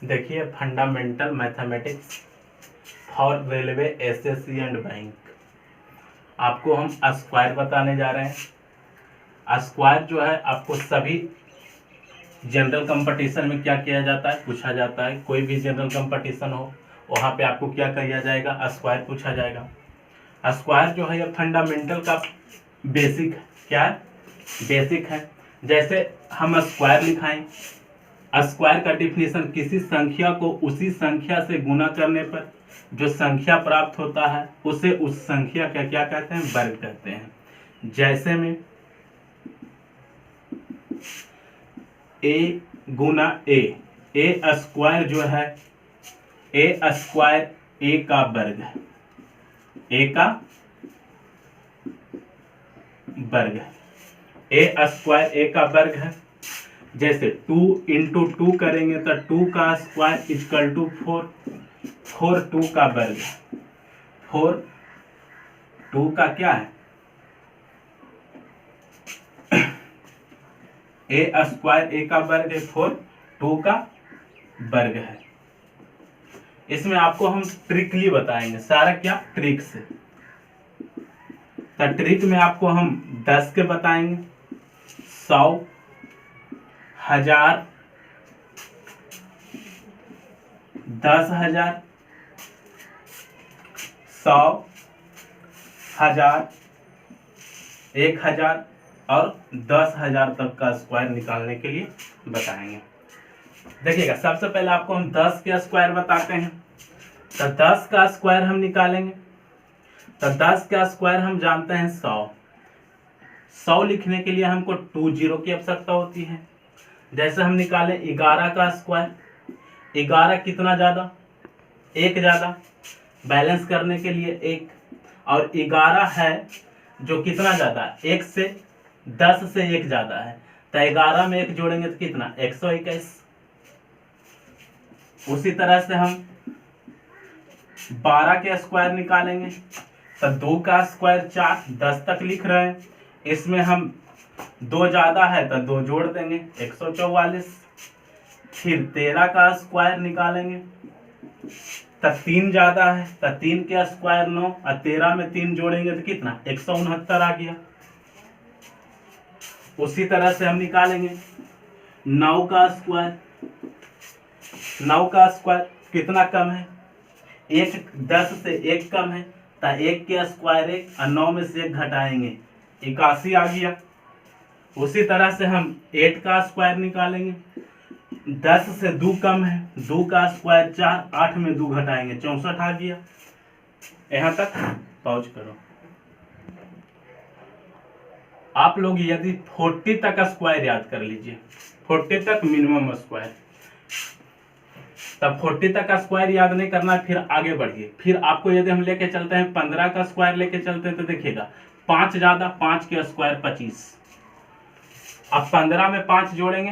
देखिए, fundamental mathematics for railway SSC and bank, आपको हम स्क्वायर बताने जा रहे हैं। स्क्वायर जो है आपको सभी जनरल कंपटीशन में क्या किया जाता है, पूछा जाता है। कोई भी जनरल कंपटीशन हो वहाँ पे आपको क्या किया जाएगा, स्क्वायर पूछा जाएगा। स्क्वायर जो है ये फंडामेंटल का बेसिक क्या है, बेसिक है। जैसे हम स्क्वायर लिखाएं, स्क्वायर का डिफिनीशन किसी संख्या को उसी संख्या से गुना करने पर जो संख्या प्राप्त होता है उसे उस संख्या का क्या कहते हैं, वर्ग कहते हैं। जैसे में ए गुना ए स्क्वायर जो है, ए स्क्वायर ए का वर्ग है, ए का वर्ग है, ए स्क्वायर ए का वर्ग है। जैसे 2 इंटू 2 करेंगे तो 2 का स्क्वायर इक्वल टू 4, 4 2 का वर्ग है, 4 2 का क्या है, ए स्क्वायर ए का वर्ग है, 4 2 का वर्ग है। इसमें आपको हम ट्रिकली बताएंगे सारा, क्या ट्रिक से। तो ट्रिक में आपको हम 10 के बताएंगे, 100, 1000, 10,000, 100, 1000, 1000 और 10,000 तक का स्क्वायर निकालने के लिए बताएंगे। देखिएगा, सबसे पहले आपको हम 10 के स्क्वायर बताते हैं। तो 10 का स्क्वायर हम निकालेंगे। तो 10 का स्क्वायर हम जानते हैं 100। 100 लिखने के लिए हमको 2 जीरो की आवश्यकता होती है। जैसे हम निकालें 11 का स्क्वायर, 11 कितना ज़्यादा, 1 ज़्यादा, बैलेंस करने के लिए 1, और 11 है जो कितना ज़्यादा, 1 से 10 से 1 ज़्यादा है। तो 11 में 1 जोड़ेंगे तो कितना, 121। उसी तरह से हम 12 के स्क्वायर निकालेंगे। तो 2 का स्क्वायर 4, 10 तक लिख रहे हैं, इसमें हम 2 ज़्यादा है तो 2 जोड़ देंगे, 144। फिर 13 का स्क्वायर निकालेंगे। तो 3 ज़्यादा है तो 3 के स्क्वायर 9, और 13 में 3 जोड़ेंगे तो कितना, 169 आ गया। उसी तरह से हम निकालेंगे 9 का स्क्वायर। 9 का स्क्वायर कितना कम है, 1 10 से 1 कम है, तो 1 के स्क्वायर 1 और 9 में से 1 घटाएंगे, 81 आ गया। उसी तरह से हम 8 का स्क्वायर निकालेंगे। 10 से 2 कम है, 2 का स्क्वायर 4, 8 में 2 घटाएंगे, 64 आ गया। यहाँ तक पहुंच करो। आप लोग यदि 40 तक स्क्वायर याद कर लीजिए, 40 तक मिनिमम स्क्वायर। तब 40 तक का स्क्वायर याद नहीं करना है, फिर आगे बढ़िए। फिर आपको यदि हम लेके चलते हैं 15 का स्क्वायर लेके चलते हैं तो देखिएगा 5 ज़्यादा, 5 के स्क्वायर 25। अब 15 में 5 जोड़ेंगे,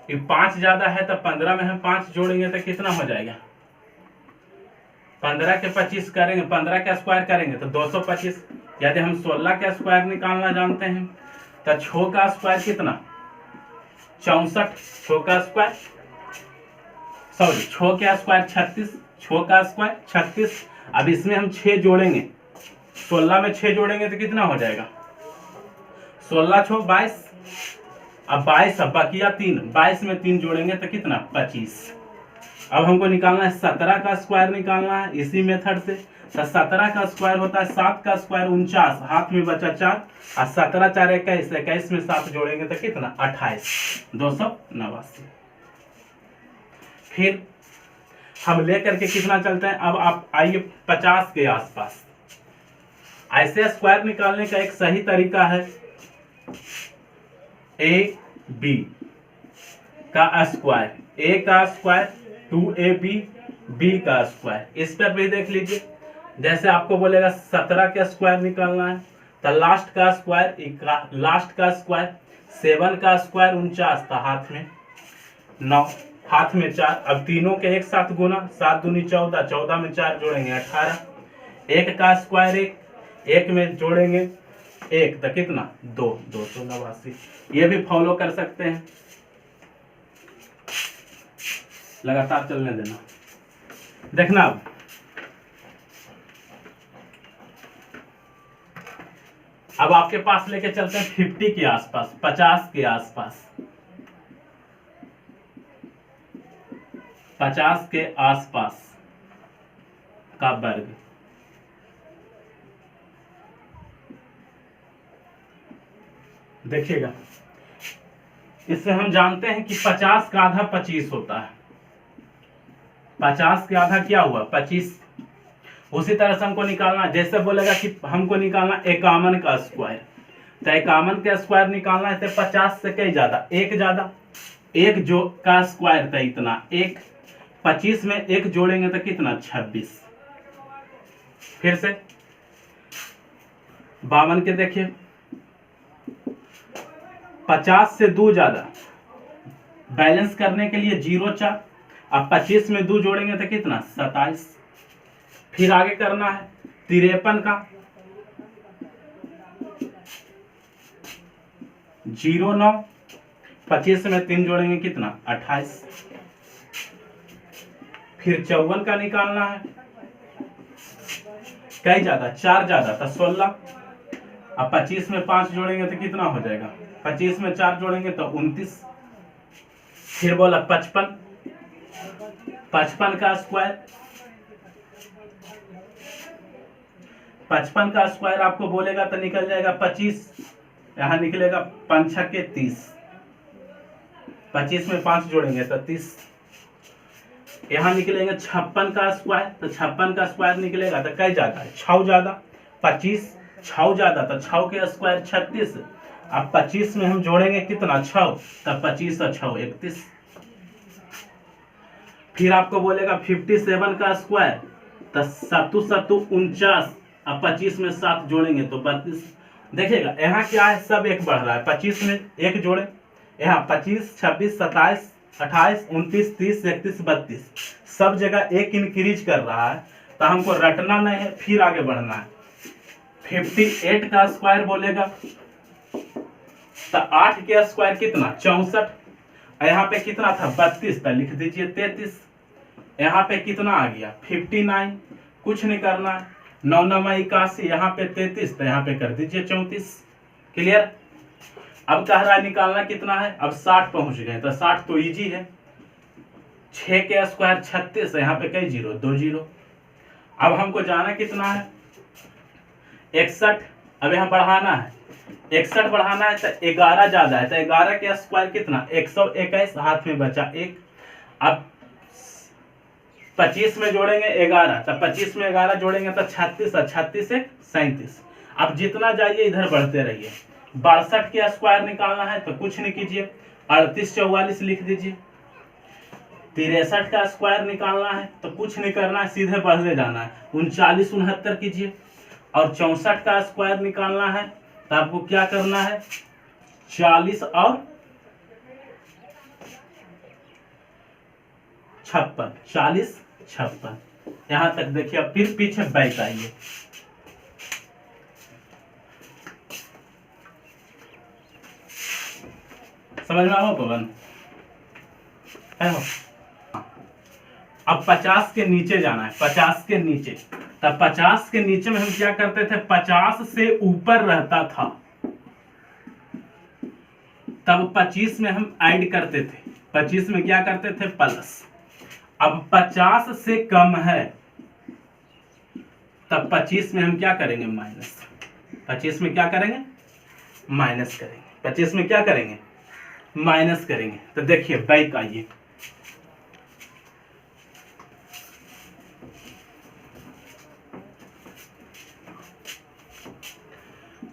ये 5 ज़्यादा है तो 15 में हम 5 जोड़ेंगे तो कितना हो जाएगा, 15 के 25 करेंगे, 15 का स्क्वायर करेंगे तो 225। यदि हम 16 का स्क्वायर निकालना जानते हैं तो 6 का स्क्वायर कितना, 64, 6 का स्क्वायर, सॉरी 6 का स्क्वायर 36, 6 का स्क्वायर 36। अब इसमें हम 6 जोड़ेंगे, 16 में 6 जोड़ेंगे तो कितना हो जाएगा, 16 6 22। अब 22, अब बकिया 3, 22 में 3 जोड़ेंगे तो कितना, 25। अब हमको निकालना है 17 का स्क्वायर निकालना है इसी मेथड से। तो 17 का स्क्वायर होता है 7 का स्क्वायर 49, हाथ में बचा 4, और 17 4 21, 21 में 7 जोड़ेंगे तो कितना, 28, 289। फिर हम लेकर के कितना चलते हैं, अब आप आइए 50 के आसपास। ऐसे स्क्वायर निकालने का एक सही तरीका है, ए बी का स्क्वायर, ए का स्क्वायर 2ab, बी का स्क्वायर। इस पर भी देख लीजिए, जैसे आपको बोलेगा 17 का स्क्वायर निकालना है तो लास्ट का स्क्वायर 7 का स्क्वायर 49, तो हाथ में 9, हाथ में 4। अब तीनों के एक साथ गुना, 7 दूनी 14, 14 में 4 जोड़ेंगे 18। 1 का स्क्वायर 1 में जोड़ेंगे 1 तो कितना 2, 289। ये भी फॉलो कर सकते हैं, लगातार चलने देना। देखना अब आपके पास लेके चलते हैं 50 के आसपास, 50 के आसपास, 50 के आसपास का वर्ग। देखिएगा, इससे हम जानते हैं कि 50 का आधा 25 होता है। 50 के आधा क्या हुआ 25। उसी तरह से हमको निकालना, जैसे बोलेगा कि हमको निकालना 51 का स्क्वायर, तो 51 का स्क्वायर निकालना है तो 50 से कई ज्यादा, एक ज्यादा, एक जो का स्क्वायर था इतना, एक 25 में एक जोड़ेंगे तो कितना 26। फिर से 52 के देखिए, 50 से 2 ज्यादा, बैलेंस करने के लिए 0 4, अब 25 में 2 जोड़ेंगे तो कितना 27। फिर आगे करना है 53 का, 0 9, 25 में 3 जोड़ेंगे कितना 28। फिर 54 का निकालना है, कई ज्यादा 4 ज्यादा तो 16, अब 25 में 5 जोड़ेंगे तो कितना हो जाएगा, 25 में 4 जोड़ेंगे तो 29। फिर बोला 55, 55 का स्क्वायर, 55 का स्क्वायर आपको बोलेगा तो निकल जाएगा 25, यहां निकलेगा 5 6 के 30, 25 में 5 जोड़ेंगे तो 30। यहां निकलेंगे 56 का स्क्वायर, तो 56 का स्क्वायर निकलेगा तो कई ज्यादा है 6 ज्यादा, 25 6 ज्यादा तो 6 के स्क्वायर 36, अब 25 में हम जोड़ेंगे कितना 6, तब 25 और 6 31। फिर आपको बोलेगा 57 का स्क्वायर, तो 7 7 49, अब 25 में 7 जोड़ेंगे तो 32। देखिएगा यहाँ क्या है, सब एक बढ़ रहा है, 25 में एक जोड़े, यहाँ 25 26 27 28 29 30 31 32, सब जगह एक इंक्रीज कर रहा है, तो हमको रटना नहीं है, फिर आगे बढ़ना है। 58 का स्क्वायर बोलेगा तो 8 के स्क्वायर कितना 64, यहाँ पे कितना था 32, तो लिख दीजिए 33। यहाँ पे कितना आ गया 59, कुछ नहीं करना है, 9 9 81, यहाँ पे 33, तो यहाँ पे कर दीजिए 34। क्लियर। अब कह रहा है निकालना कितना है, अब 60 पहुंच गए, तो 60 तो इजी है, 6 के स्क्वायर 36, यहाँ पे कई जीरो 2 जीरो। अब हमको जाना कितना है 61, अब यहाँ बढ़ाना है, 61 बढ़ाना है तो 11 ज्यादा है, तो 11 के स्क्वायर कितना 121, हाथ में बचा 1। अब 25 में जोड़ेंगे 11, तो 25 में 11 जोड़ेंगे तो 36 और 36 से 37। अब जितना जाइए इधर बढ़ते रहिए। 62 के स्क्वायर निकालना है तो कुछ नहीं कीजिए, 38 44 लिख दीजिए। 63 का स्क्वायर निकालना है तो कुछ नहीं करना है, सीधे बढ़ते जाना है, 39 69 कीजिए। और 64 का स्क्वायर निकालना है तो आपको क्या करना है 40 और 56, 40 56, यहां तक देखिए। अब फिर पीछे बैक आइए, समझ में आओ पवन। अब 50 के नीचे जाना है, 50 के नीचे, तब 50 के नीचे में हम क्या करते थे, 50 से ऊपर रहता था तब 25 में हम ऐड करते थे, 25 में क्या करते थे प्लस। अब 50 से कम है तब 25 में हम क्या करेंगे माइनस, 25 में क्या करेंगे माइनस करेंगे, 25 में क्या करेंगे माइनस करेंगे। तो देखिए बैक आइए,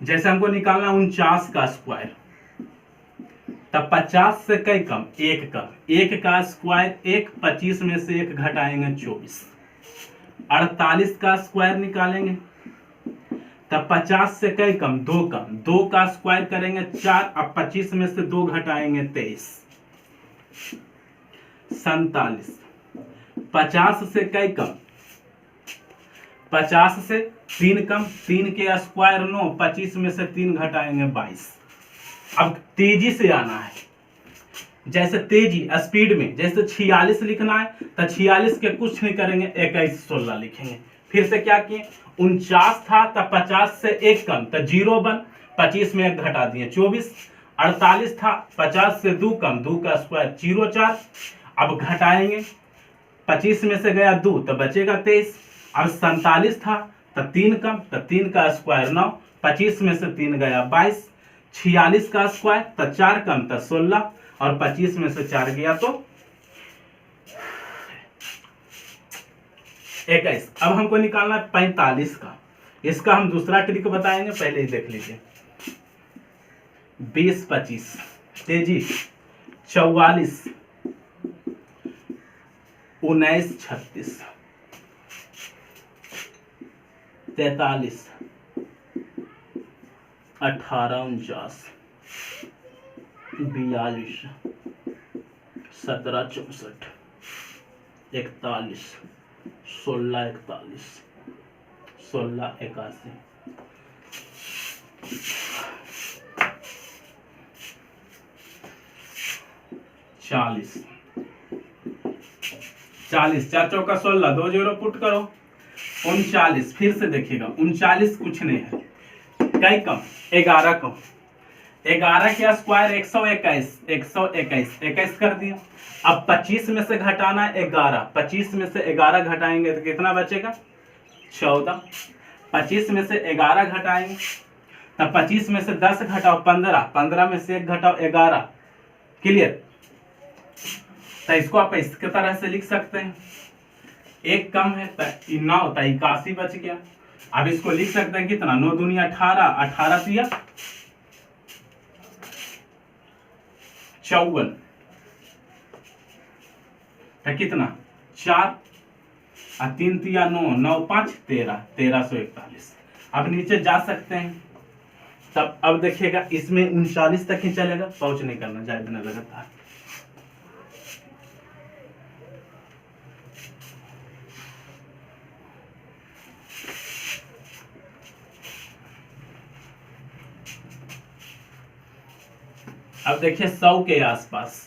जैसे हमको निकालना 49 का स्क्वायर, तब 50 से कई कम, एक कम, एक का स्क्वायर 1, 25 में से 1 घटाएंगे 24। 48 का स्क्वायर निकालेंगे तब 50 से कई कम, 2 कम, 2 का स्क्वायर करेंगे 4, अब 25 में से 2 घटाएंगे 23। 47, 50 से कई कम, 50 से 3 कम, 3 के स्क्वायर 9, 25 में से 3 घटाएंगे 22। अब तेजी से आना है, जैसे तेजी स्पीड में, जैसे 46 लिखना है तो 46 के कुछ नहीं करेंगे, 21 16 लिखेंगे। फिर से क्या किए, 49 था तो 50 से 1 कम तो 0 बन, 25 में 1 घटा दिए 24। 48 था 50 से 2 कम, 2 का स्क्वायर 0 4। अब घटाएंगे, 25 में से गया 2 तो बचेगा 23। अब 47 था तो 3 कम, तो 3 का स्क्वायर 9, 25 में से 3 गया 22। 46 का स्क्वायर तो 4 कम तो 16, और 25 में से 4 गया तो 21। अब हमको निकालना है 45 का। इसका हम दूसरा ट्रिक बताएंगे, पहले ही देख लीजिए। 20 25 तेजी, 44 19 36 43 18 49 42 17 64 41 16 41 16 81 40 40 4 चौका 16, 2 0 पुट करो 39। फिर से देखिएगा 39 कुछ नहीं है, कई कम 11 कम, 11 के स्क्वायर 121, 121 21 कर दिया। अब 25 में से घटाना है 11, 25 में से 11 घटाएंगे तो कितना बचेगा 14। 25 में से 11 घटाएंगे तो 25 में से 10 घटाओ 15, 15 में से 1 घटाओ 11। क्लियर, तो इसको आप इस तरह से लिख सकते हैं, 1 कम है तो 9 तो 81 बच गया। अब इसको लिख सकते हैं कितना, 9 दूनी 18, 18 दिया 54, तो कितना 4 और 3 तिया 9, 9 5 13, 1341। अब नीचे जा सकते हैं, तब अब देखिएगा इसमें 39 तक ही चलेगा, पहुंच नहीं करना जाए बिना लगातार। अब देखिए 100 के आसपास,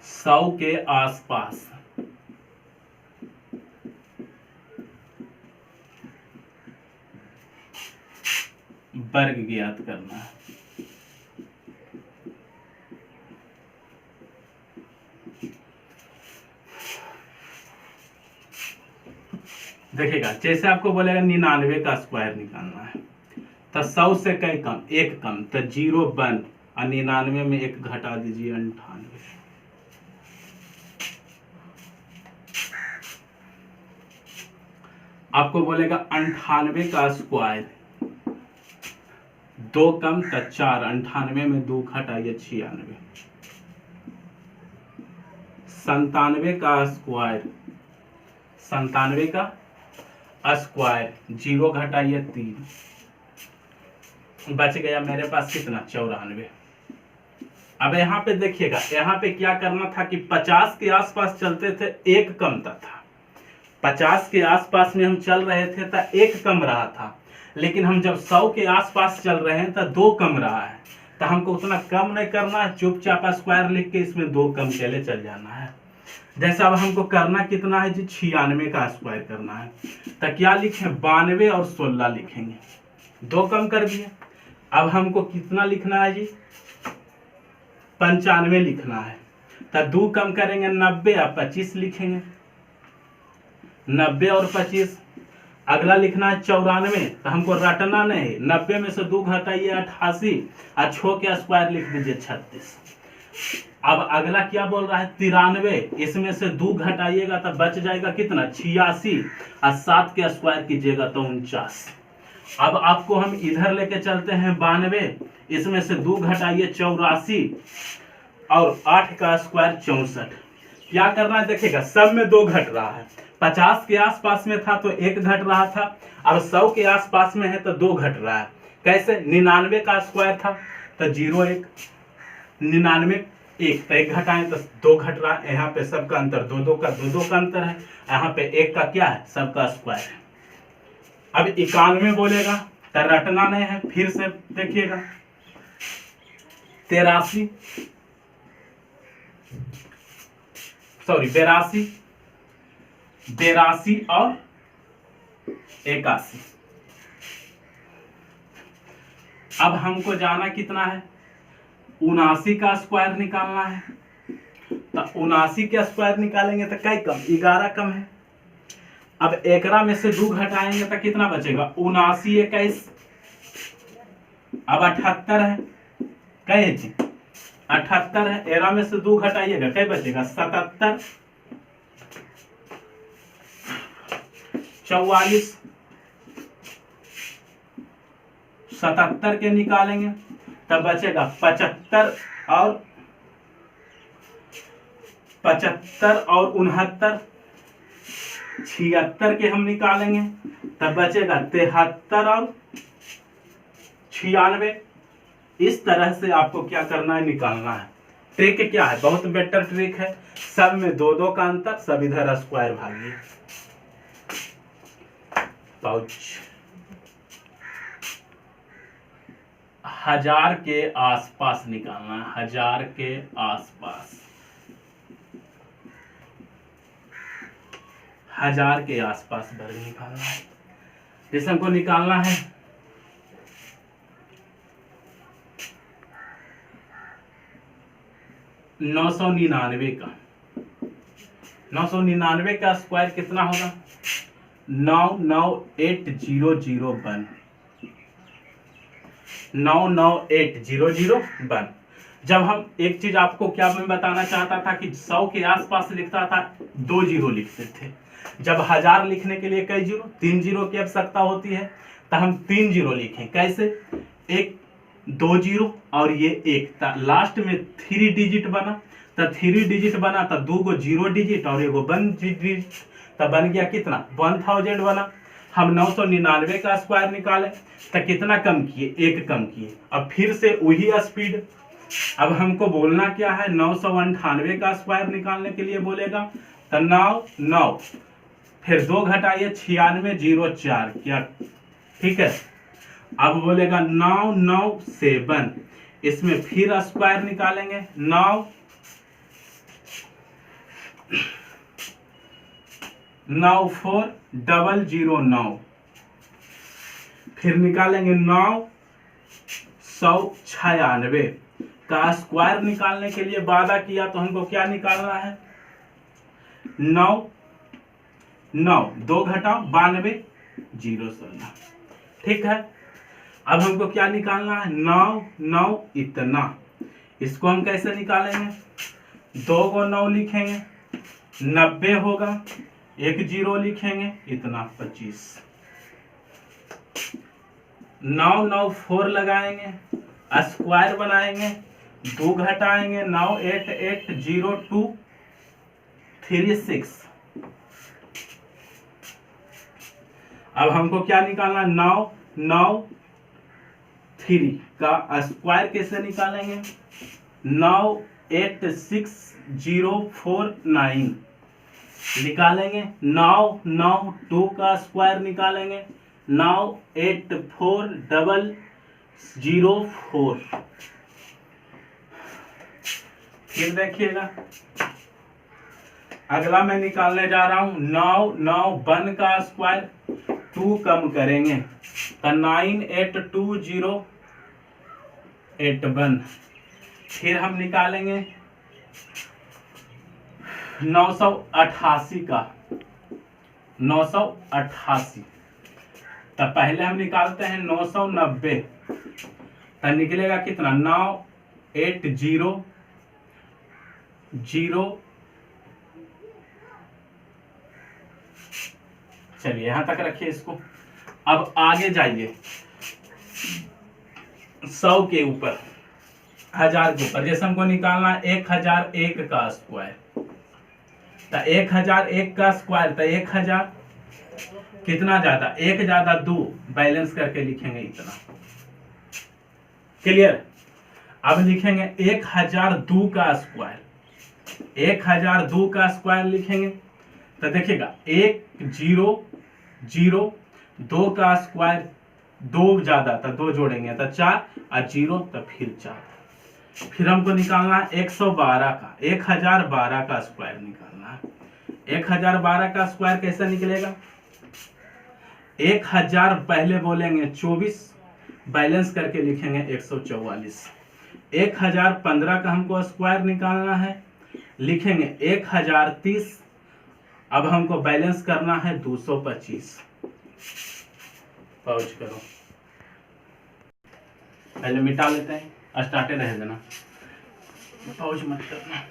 100 के आसपास वर्ग ज्ञात करना है। देखिएगा जैसे आपको बोलेगा 99 का स्क्वायर निकालना है तो 100 से कई कम, 1 कम तो 0 बन, और 99 में 1 घटा दीजिए 98। आपको बोलेगा 98 का स्क्वायर, 2 कम तो 4, 98 में 2 घटाइए 96। 97 का स्क्वायर, 97 का स्क्वायर 0 घटाइए 3, बच गया मेरे पास कितना 94। अब यहाँ पे देखिएगा, यहाँ पे क्या करना था कि 50 के आसपास चलते थे, 1 कमता था। 50 के आसपास में हम चल रहे थे तो 1 कम रहा था, लेकिन हम जब 100 के आसपास चल रहे हैं तो 2 कम रहा है। तो हमको उतना कम नहीं करना है, चुपचाप स्क्वायर लिख के इसमें 2 कम के लिए चल जाना है। जैसे अब हमको करना कितना है जी, 96 का स्क्वायर करना है, तो क्या लिखें 92 और 16 लिखेंगे, 2 कम कर दिए। अब हमको कितना लिखना है जी, 95 लिखना है, तो 2 कम करेंगे 90 और 25 लिखेंगे, 90 और 25। अगला लिखना है 94, तो हमको रटना नहीं, 90 में से 2 घटाइए 88 और 6 के स्क्वायर लिख दीजिए 36। अब अगला क्या बोल रहा है 93, इसमें से 2 घटाइएगा तो बच जाएगा कितना 86 और 7 के स्क्वायर कीजिएगा तो 49। अब आपको हम इधर लेके चलते हैं 92, इसमें से 2 घटाइए 84 और 8 का स्क्वायर 64। क्या करना है देखिएगा, सब में 2 घट रहा है। 50 के आसपास में था तो 1 घट रहा था, अब 100 के आसपास में है तो 2 घट रहा है। कैसे, 99 का स्क्वायर था तो 0 1, 99 1, तो 1 घटाएं तो 2 घट रहा है, यहाँ पे सबका अंतर 2 का अंतर है, यहाँ पे 1 का क्या है, सबका स्क्वायर है। अब 91 बोलेगा तो रटना नहीं है, फिर से देखिएगा 82 और 81। अब हमको जाना कितना है, 79 का स्क्वायर निकालना है। तो 79 का स्क्वायर निकालेंगे तो क्या कम, 11 कम है। अब एकरा में से 2 घटाएंगे तो कितना बचेगा, 79 21, अब 78 है, कहे थी 78 है, एरा में से 2 घटाइएगा क्या बचेगा, 77, 44, 77 के निकालेंगे तब बचेगा 75 और 69, 76 के हम निकालेंगे तब बचेगा 73 और 96। इस तरह से आपको क्या करना है, निकालना है। ट्रिक क्या है, बहुत बेटर ट्रिक है, सब में 2 का अंतर, सब इधर स्क्वायर भागिए। पाउच 1000 के आसपास निकालना है, 1000 के आसपास, 1000 के आसपास वर्ग निकालना है। जैसे हमको निकालना है 999 का, 999 का स्क्वायर कितना होगा, 99801, 99801। जब हम एक चीज आपको क्या मैं बताना चाहता था कि 100 के आसपास लिखता था 2 जीरो लिखते थे, जब 1000 लिखने के लिए कई जीरो, 3 जीरो की आवश्यकता होती है, तो हम 3 जीरो लिखें। कैसे, 1 2 जीरो और ये 1, लास्ट में 3 डिजिट बना, तो 3 डिजिट बना तो 2 गो 0 डिजिट और 1 1 डिजिट, तो बन गया कितना, 1000 बना। हम 999 का स्क्वायर निकाले तो कितना कम किए, 1 कम किए। अब फिर से वही स्पीड, अब हमको बोलना क्या है, 998 का स्क्वायर निकालने के लिए बोलेगा तो 9 फिर 2 घटाइए 9604, क्या ठीक है। अब बोलेगा 997, इसमें फिर स्क्वायर निकालेंगे, 94009, फिर निकालेंगे 996 का स्क्वायर निकालने के लिए वादा किया, तो हमको क्या निकालना है, 9 2 घटाओ 92 016, ठीक है। अब हमको क्या निकालना है, 9 इतना, इसको हम कैसे निकालेंगे, 2 को 9 लिखेंगे 90 होगा, 1 जीरो लिखेंगे इतना 25, 9 4 लगाएंगे, स्क्वायर बनाएंगे, 2 घटाएंगे 9880236। अब हमको क्या निकालना, 993 का स्क्वायर कैसे निकालेंगे, 986049 निकालेंगे, 992 का स्क्वायर निकालेंगे, 984004। फिर देखिएगा अगला मैं निकालने जा रहा हूं 991 का स्क्वायर, 2 कम करेंगे तो 9820881। फिर हम निकालेंगे 988 का, 988, तो पहले हम निकालते हैं 990, तो निकलेगा कितना, 980 चलिए यहां तक रखिए इसको। अब आगे जाइए 100 के ऊपर, 1000 के ऊपर, जैसे हमको निकालना है 1001 का स्क्वायर, तो 1001 का स्क्वायर, तो 1000 कितना ज्यादा, 1 ज्यादा 2, बैलेंस करके लिखेंगे इतना, क्लियर। अब लिखेंगे 1002 का स्क्वायर, 1002 का स्क्वायर लिखेंगे तो देखिएगा 1,0,0,2 का स्क्वायर, 2 ज्यादा था 2 जोड़ेंगे तो 4 और 0 तो फिर 4। फिर हमको निकालना है 112 का, 1012 का स्क्वायर निकालना है। 1012 का स्क्वायर कैसे निकलेगा? 1000 पहले बोलेंगे 24, बैलेंस करके लिखेंगे 144। 1015 का हमको स्क्वायर निकालना है, लिखेंगे 1030। अब हमको बैलेंस करना है 225। पॉज करो, पहले मिटा लेते हैं, स्टार्टे रह देना, पॉज मत करना।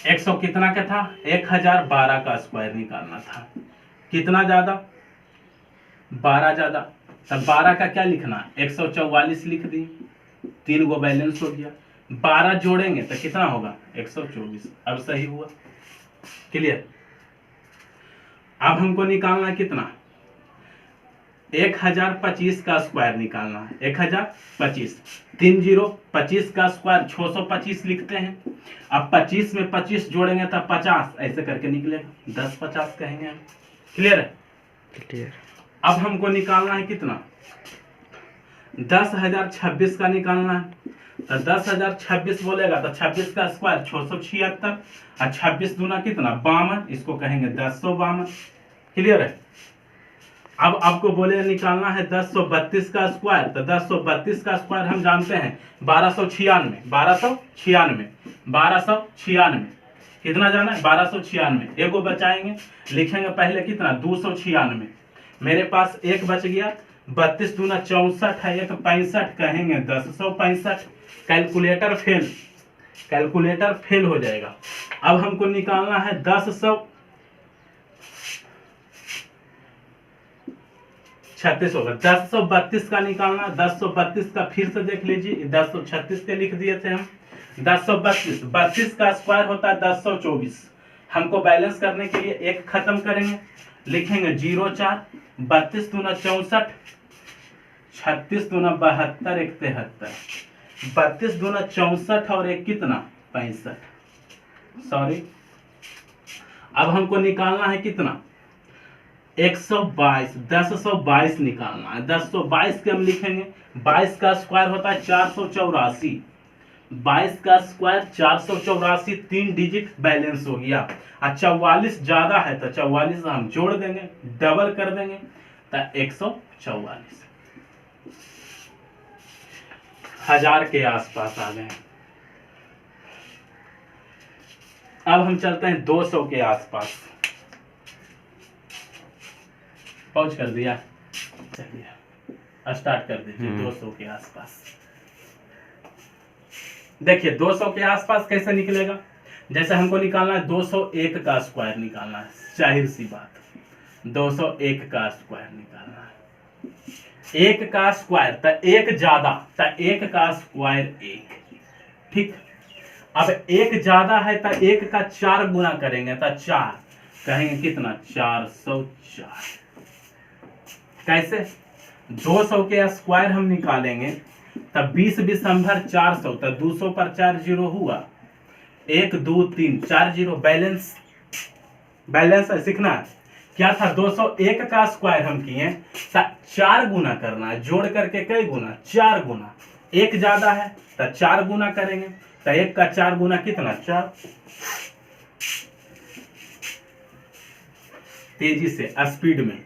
एक सौ कितना का था? 1012 का स्क्वायर निकालना था। कितना ज्यादा? 12 ज्यादा। तब 12 का क्या लिखना? 144 लिख दी, 3 गो बैलेंस हो गया। 12 जोड़ेंगे तो कितना होगा? 124। अब सही हुआ, क्लियर। अब हमको निकालना है कितना? 1025 का स्क्वायर निकालना है। 1025, 3 0 25 का स्क्वायर 625 लिखते हैं। अब 25 में 25 जोड़ेंगे तो 50, ऐसे करके निकलेगा 10 50 कहेंगे हम, क्लियर है? क्लियर। अब हमको निकालना है कितना? 10,026 का निकालना है। तो 10,026 बोलेगा तो 26 का स्क्वायर 676 और 26 दूना कितना? 52, इसको कहेंगे 1052, क्लियर है? अब आपको बोले निकालना है 1032 का स्क्वायर, तो 1032 का स्क्वायर हम जानते हैं 1296, 1296 कितना जाना है? 1296। एगो बचाएंगे, लिखेंगे पहले कितना? 296। मेरे पास एक बच गया, 32 दूना 64 है, 165 कहेंगे 1065। कैलकुलेटर फेल हो जाएगा। अब हमको निकालना है 1036 होगा। 1032 का निकालना है। 1032 का फिर से देख लीजिए, 1036 के लिख दिए थे हम। 1032, 32 का स्क्वायर होता है 1024। हमको बैलेंस करने के लिए एक खत्म करेंगे, लिखेंगे 04, 32 दूना 64, 36 दूना 72, 1 73, 32 दूना 64 और एक कितना? 65, सॉरी। अब हमको निकालना है कितना? 122, 1022 निकालना है। 1022 के हम लिखेंगे, 22 का स्क्वायर होता है 484, 22 का स्क्वायर 484, 3 डिजिट बैलेंस हो गया। और 44 ज्यादा है तो 44 हम जोड़ देंगे, डबल कर देंगे तो 144, 1000 के आसपास आ गए। अब हम चलते हैं 200 के आसपास। पहुंच कर दिया, चलिए स्टार्ट कर दीजिए। 200 के आसपास देखिए, 200 के आसपास कैसे निकलेगा? जैसे हमको निकालना है 201 का स्क्वायर निकालना है, जाहिर सी बात, 201 का स्क्वायर निकालना है। 1 का स्क्वायर तो 1 ज्यादा, तो 1 का स्क्वायर 1, ठीक। अब 1 ज्यादा है तो 1 का 4 गुना करेंगे तो 4 कहेंगे कितना? 404। कैसे? 200 के स्क्वायर हम निकालेंगे तब 20 दिसंबर 400, तब 200 पर 4 0 हुआ, 1 2 3 4 0। बैलेंस है, सीखना है क्या था? 201 का स्क्वायर हम किए, 4 गुना करना है, जोड़ करके कई गुना? 4 गुना। 1 ज्यादा है तो 4 गुना करेंगे, तो 1 का 4 गुना कितना? 4। तेजी से, स्पीड में।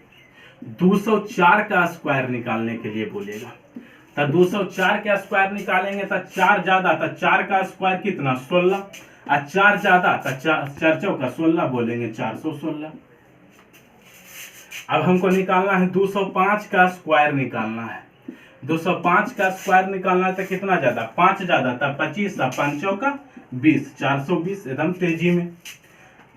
204 का स्क्वायर निकालने के लिए बोलेगा, तो 204 का स्क्वायर निकालेंगे तो 4 ज्यादा, तो 4 का स्क्वायर कितना? 16, और 4 ज्यादा तो 4 चौका 16 बोलेंगे 416। अब हमको निकालना है 205 का स्क्वायर निकालना है। 205 का स्क्वायर निकालना है तो कितना ज्यादा? 5 ज्यादा तो 25, 5 चौका 20, 420। एकदम तेजी में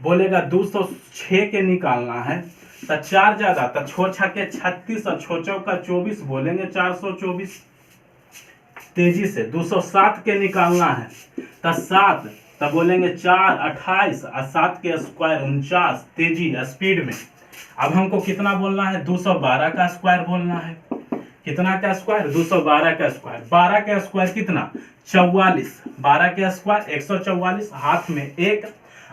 बोलेगा 206 के निकालना है तो 4 ज्यादा तो 6 छक्के 36 और 6 चौका 24 बोलेंगे 424। तेजी से 207 के निकालना है तो 7 तब बोलेंगे 4 28 और 7 के स्क्वायर 49 तेजी स्पीड में। अब हमको कितना बोलना है, 212 का स्क्वायर बोलना है। कितना का स्क्वायर, 212 का स्क्वायर। 12 का स्क्वायर कितना, 44। 12 के स्क्वायर 144, हाथ में 1।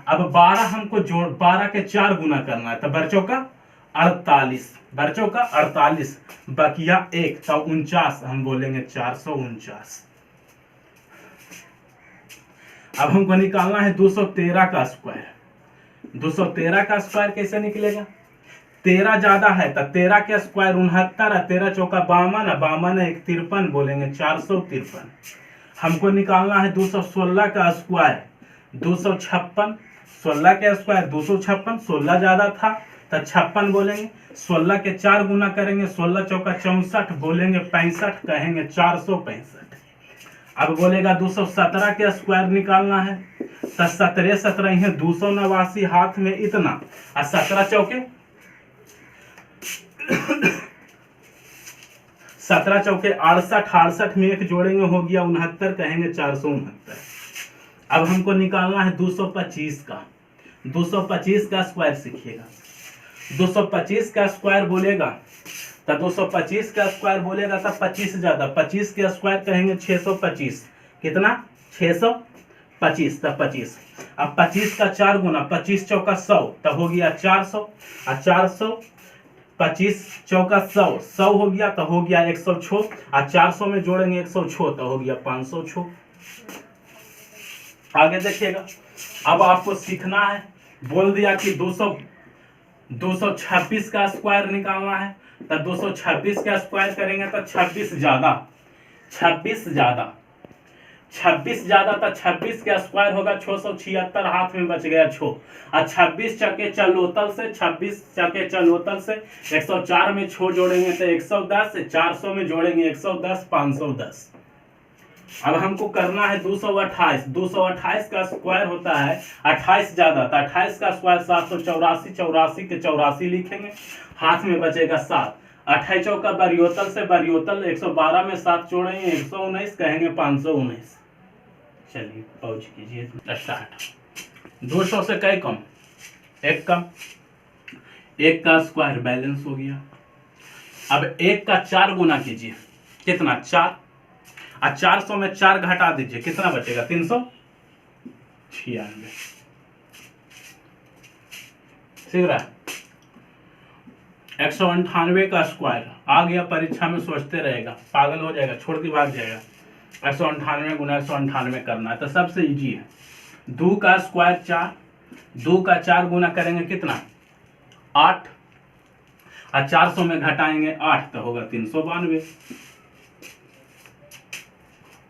अब 12 हमको जोड़ 12 के 4 गुना करना है, तो बच्चों का 48, बच्चों का 48 बकिया 1 तो 49, हम बोलेंगे 449। अब हमको निकालना है 213 का स्क्वायर। 213 का स्क्वायर कैसे निकलेगा, 13 ज्यादा है तो 13 के स्क्वायर 69 है, 13 चौका 52 है, 52 है 1 53, बोलेंगे 453। हमको निकालना है 216 का स्क्वायर, 256। 16 के स्क्वायर 256, 16 ज्यादा था तो 56 बोलेंगे। 16 के 4 गुना करेंगे, 16 चौका 64, बोलेंगे 65, कहेंगे 465। अब बोलेगा 217 के स्क्वायर निकालना है, तो 17 17 है 289, हाथ में इतना, और 17 चौके 17 चौके 68, 68 में 1 जोड़ेंगे हो गया 69, कहेंगे 469। अब हमको निकालना है 225 का। 225 का स्क्वायर सीखिएगा। 225 का स्क्वायर बोलेगा तो 225 का स्क्वायर बोलेगा तो 25 ज्यादा, 25 के स्क्वायर कहेंगे 625। कितना, 625 तो 25। अब 25 का 4 गुना, 25 चौका 100 तो हो गया 400, और 400 25 चौका 100, 100 हो गया तो हो गया 106, और 400 में जोड़ेंगे 106 तो हो गया 506। आगे देखिएगा, अब आपको सीखना है, बोल दिया कि 226 का स्क्वायर निकालना है, तो 226 का स्क्वायर करेंगे तो 26 ज्यादा, 26 ज्यादा, 26 ज्यादा तो 26 का स्क्वायर होगा 676, हाथ में बच गया 6, और 26 चके चलोतल से, 26 चके चलोतल से 104 में 6 जोड़ेंगे तो 110, 400 में जोड़ेंगे 110, 510। अब हमको करना है 228। 228 का स्क्वायर होता है 28 ज्यादा, तो 28 का स्क्वायर 784, 84 के 84 लिखेंगे, हाथ में बचेगा 7। 28 चौका बरियोतल से बरियोतल, 112 में 7 जोड़ेंगे 119, कहेंगे 519। चलिए पहुंच कीजिए, स्टार्ट। 200 से कई कम, 1 कम, 1 का स्क्वायर बैलेंस हो गया। अब 1 का 4 गुना कीजिए, कितना, 4, और 400 में 4 घटा दीजिए, कितना बचेगा, 396। ठीक रहा। 198 का स्क्वायर आ गया, परीक्षा में सोचते रहेगा, पागल हो जाएगा, छोड़ के भाग जाएगा। 198 गुना 198 करना है तो सबसे इजी है। 2 का स्क्वायर 4, 2 का 4 गुना करेंगे कितना, 8, और 400 में घटाएंगे 8 तो होगा 392।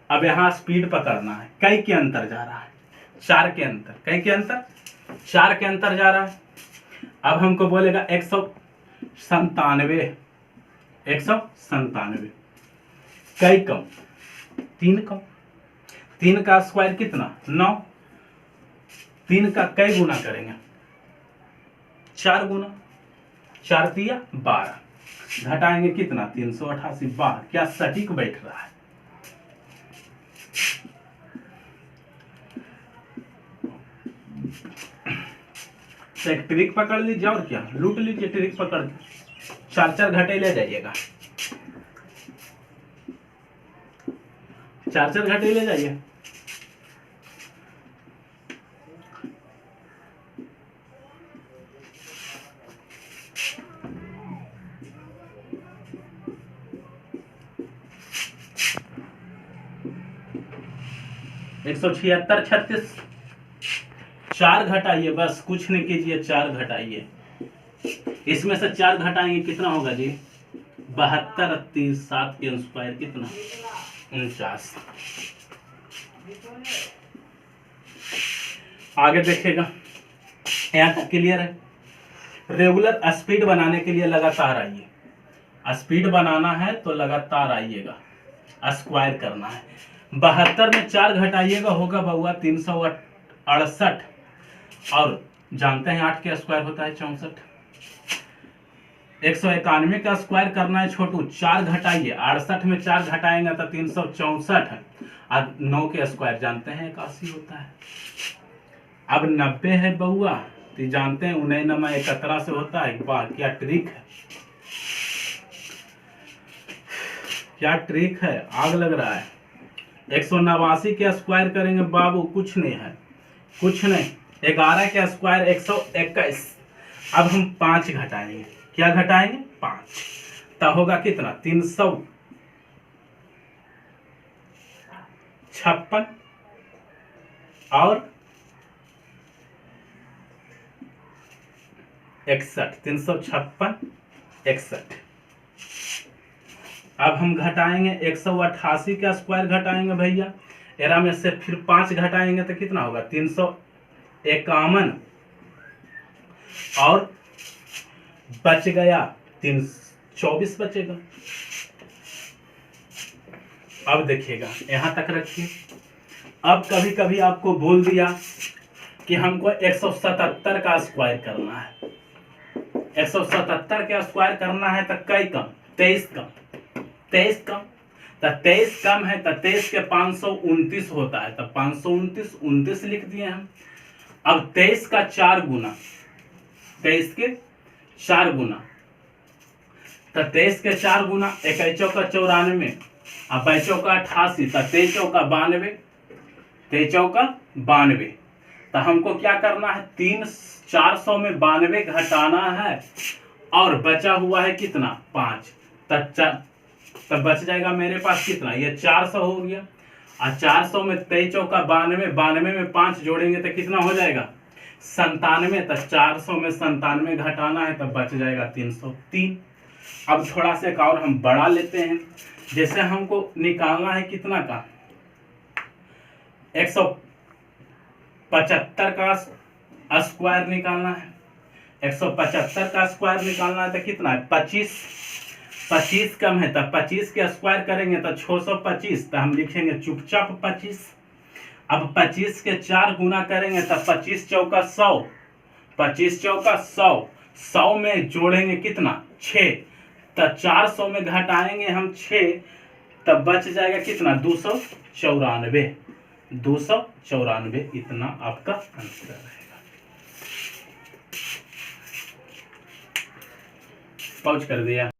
अब यहाँ स्पीड पकड़ना है, कई के अंतर जा रहा है, 4 के अंतर, कई के अंतर 4 के अंतर जा रहा है। अब हमको बोलेगा 197, 197, कई कम, 3 कम। 3 का स्क्वायर कितना, 9, 3 का कई गुना करेंगे, 4 गुना, 4 दिया 12, घटाएंगे कितना, 388, 12। क्या सटीक बैठ रहा है। एक ट्रिक पकड़ लीजिए, और क्या, लूट लीजिए ट्रिक पकड़ के, 4 घटे ले जाइएगा, 4 घटे ले जाइए। एक 176, 36, 4 घटाइए, बस कुछ नहीं कीजिए, 4 घटाइए। इसमें से 4 घटाएंगे कितना होगा जी, 72, 30, 7 के स्क्वायर कितना, 49। आगे देखिएगा, यहाँ तक क्लियर है। रेगुलर स्पीड बनाने के लिए लगातार आइए, स्पीड बनाना है तो लगातार आइएगा, स्क्वायर करना है। 72 में 4 घटाइएगा, होगा बउआ 368, और जानते हैं 8 के स्क्वायर होता है 64। 191 का स्क्वायर करना है छोटू, 4 घटाइए, 68 में 4 घटाएंगे तो 364 है, और 9 के स्क्वायर जानते हैं 81 होता है। अब 90 है बउआ, तो जानते हैं 9 11 से होता है। वाह क्या ट्रिक है, क्या ट्रिक है, आग लग रहा है। 189 के स्क्वायर करेंगे बाबू, कुछ नहीं है, कुछ नहीं। 11 के स्क्वायर 121। अब हम 5 घटाएंगे, क्या घटाएंगे 5, तब होगा कितना 356 और 61, 356 61। अब हम घटाएंगे 188 का स्क्वायर घटाएंगे भैया, एरा में से फिर 5 घटाएंगे तो कितना होगा 351 और बच गया 324 बचेगा। अब देखिएगा यहां तक रखिए। अब कभी कभी आपको बोल दिया कि हमको 177 का स्क्वायर करना है, 177 का स्क्वायर करना है तो कई कम 23 कम, 23 कम, तो 23 कम है तो 23 के 529 होता है, तो 529 29 लिख दिए हम। अब 23 का 4 गुना, 23 के 4 गुना, तो 23 के 4 गुना 21 चौका 94 और 22 चौका 88, तो 23 चौका 92, 23 चौका 92। तो हमको क्या करना है 400 में 92 घटाना है और बचा हुआ है कितना 5, तब बच जाएगा मेरे पास कितना, ये 400 हो गया, और 400 में 23 चौका 92, 92 में 5 जोड़ेंगे तो कितना हो जाएगा 97, तो 400 में 97 घटाना है तब बच जाएगा 303। अब थोड़ा सा एक और हम बढ़ा लेते हैं, जैसे हमको निकालना है कितना का 175 का स्क्वायर निकालना है, 175 का स्क्वायर निकालना है तो कितना है 25, 25 कम है तो 25 के स्क्वायर करेंगे तो 625, तो हम लिखेंगे चुपचाप 25। अब 25 के 4 गुना करेंगे तो 25 चौका 100, 25 चौका 100, 100 में जोड़ेंगे कितना 6, तो 400 में घटाएंगे हम 6, तब बच जाएगा कितना 294, 294। इतना आपका आंसर रहेगा। पहुंच कर दिया।